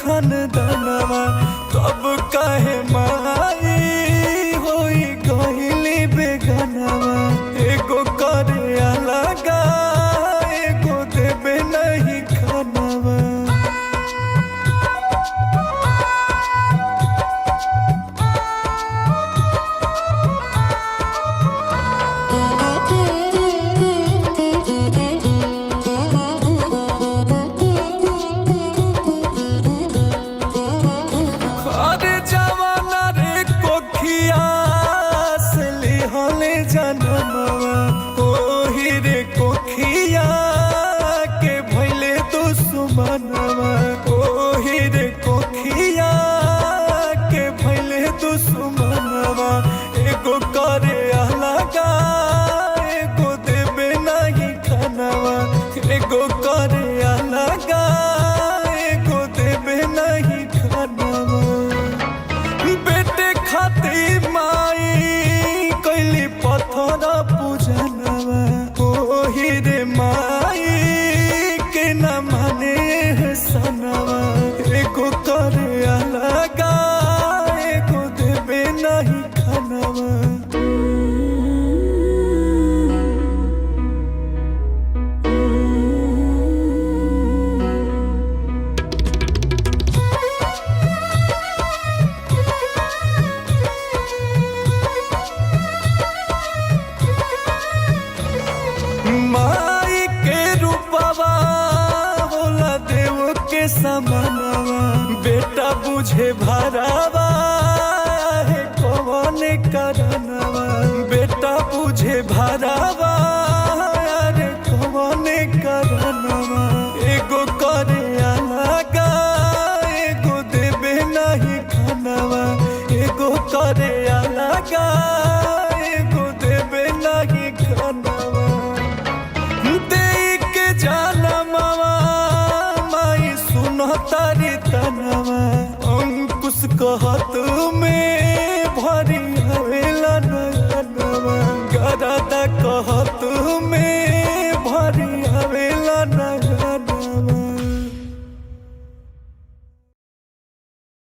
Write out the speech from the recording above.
खानदानवा तब काहे माई होई गइली बेगानवा। एगो करे अलगा एगो देबे नहीं खानवा। अरे जवाना रे कोखिया से लिहले जनमवा ओही रे कोखिया के भइले दुश्मनवा। ओही रे कोखिया के भइले दुश्मनवा। एगो करे अलगा एगो देबे नहीं खानवा। एगो करे अलगा एगो देबे नहीं खानवा। बेटे खातिर माई कैली पत्थर पूजनवा। ओही रे माई के न माने सनवा। एगो करे अलगा एगो देबे नहीं खानवा। माई के रूपवा होला देव के समानवा। बेटा बुझे भरावा है कौन करनवा। बेटा बुझे भरावा अरे कौन करनवा। एगो करे अलगा एगो देबे नहीं खानवा। एगो करे अलगा एगो देबे नहीं खानवा। देख जनमवा माई सुनो तारी तनवा। अंकुश कहत में